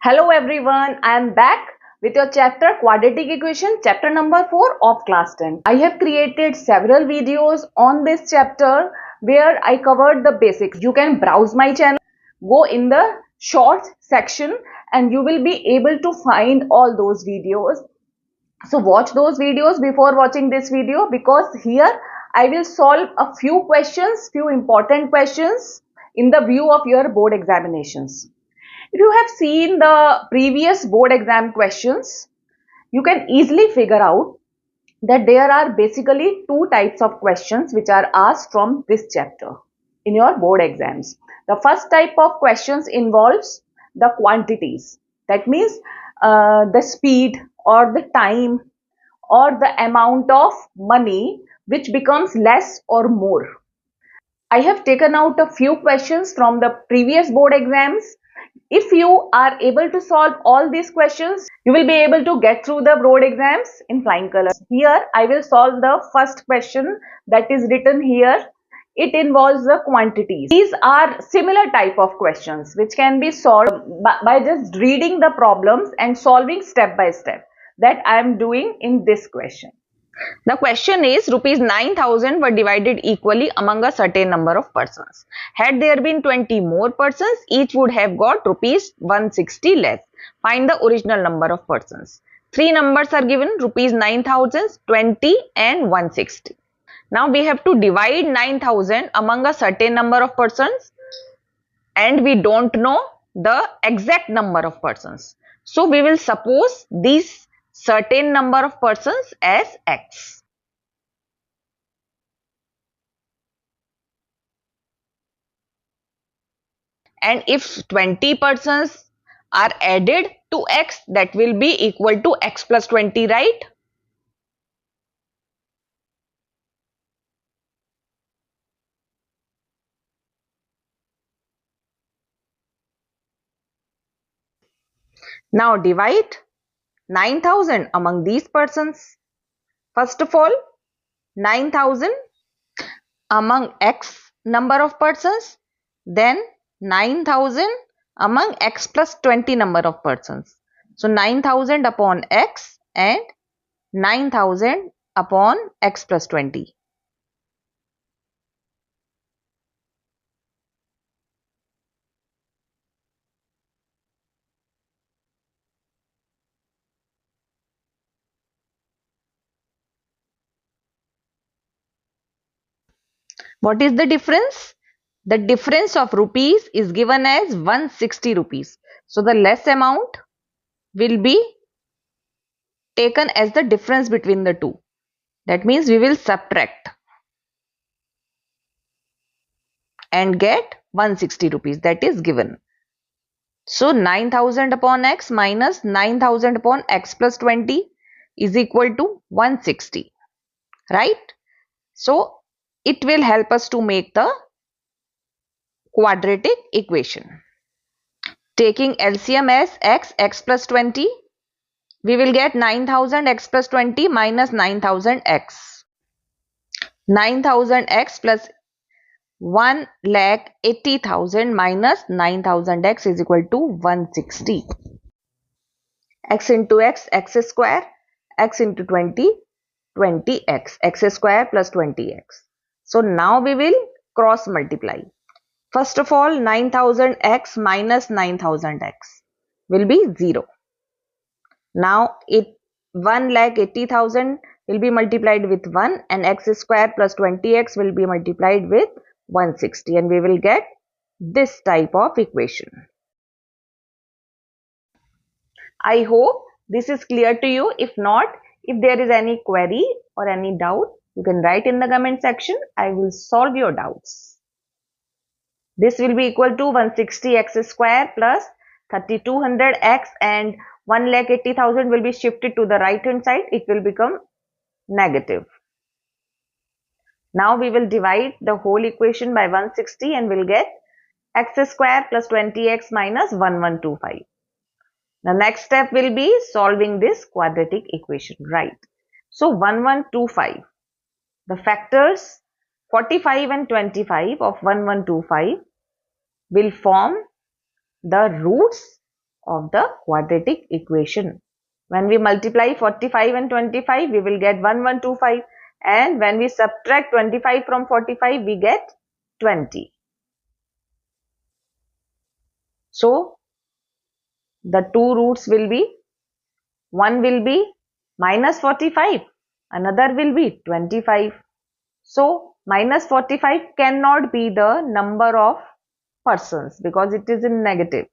Hello everyone, I am back with your chapter Quadratic Equation, chapter number 4 of class 10. I have created several videos on this chapter where I covered the basics. You can browse my channel, go in the shorts section and you will be able to find all those videos. So watch those videos before watching this video because here I will solve a few questions, few important questions in the view of your board examinations. If you have seen the previous board exam questions, you can easily figure out that there are basically two types of questions which are asked from this chapter in your board exams. The first type of questions involves the quantities. That means the speed or the time or the amount of money which becomes less or more. I have taken out a few questions from the previous board exams. If you are able to solve all these questions, you will be able to get through the board exams in flying colors. Here, I will solve the first question that is written here. It involves the quantities. These are similar type of questions which can be solved by just reading the problems and solving step by step that I am doing in this question. The question is rupees 9,000 were divided equally among a certain number of persons. Had there been 20 more persons, each would have got rupees 160 less. Find the original number of persons. Three numbers are given, rupees 9,000, 20 and 160. Now we have to divide 9,000 among a certain number of persons and we don't know the exact number of persons. So we will suppose these certain number of persons as X. And if 20 persons are added to X, that will be equal to X plus 20, right? Now divide 9,000 among these persons. First of all, 9,000 among X number of persons, then 9,000 among X plus 20 number of persons. So 9,000 upon X and 9,000 upon X plus 20. What is the difference? The difference of rupees is given as 160 rupees. So the less amount will be taken as the difference between the two. That means we will subtract and get 160 rupees that is given. So 9,000 upon X minus 9,000 upon X plus 20 is equal to 160, right? So it will help us to make the quadratic equation. Taking LCM as x plus 20, we will get 9,000 x plus 20 minus 9,000 x. 9,000 x plus 1,80,000 minus 9,000 x is equal to 160. X into x, x square, x into 20, 20x, x square plus 20x. So now we will cross multiply. First of all, 9,000x minus 9,000x will be 0. Now 1,80,000 will be multiplied with 1 and x square plus 20x will be multiplied with 160 and we will get this type of equation. I hope this is clear to you. If not, if there is any query or any doubt, you can write in the comment section. I will solve your doubts. This will be equal to 160 x square plus 3200 x and 1,80,000 will be shifted to the right hand side. It will become negative. Now we will divide the whole equation by 160 and we'll get x square plus 20x minus 1125. The next step will be solving this quadratic equation, right? So 1125, the factors 45 and 25 of 1125 will form the roots of the quadratic equation. When we multiply 45 and 25, we will get 1125, and when we subtract 25 from 45, we get 20. So the two roots will be, one will be minus 45, another will be 25. So minus 45 cannot be the number of persons because it is in negative.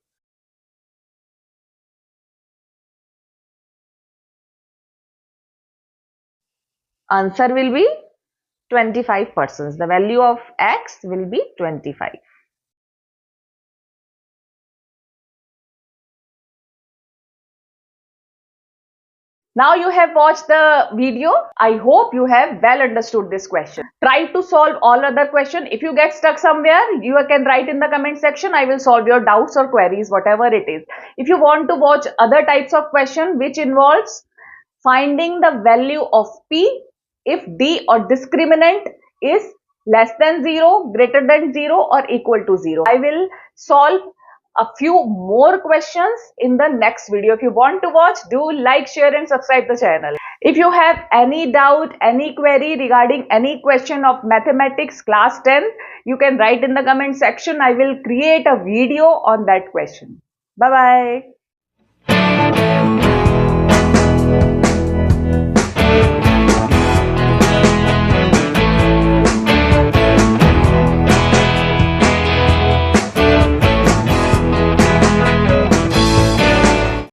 Answer will be 25 persons. The value of x will be 25. Now you have watched the video. I hope you have well understood this question. Try to solve all other questions. If you get stuck somewhere, you can write in the comment section. I will solve your doubts or queries, whatever it is. If you want to watch other types of question which involves finding the value of p if d or discriminant is less than 0, greater than 0 or equal to 0. I will solve a few more questions in the next video. If you want to watch, do like, share and subscribe the channel. If you have any doubt, any query regarding any question of mathematics class 10, you can write in the comment section. I will create a video on that question. Bye bye.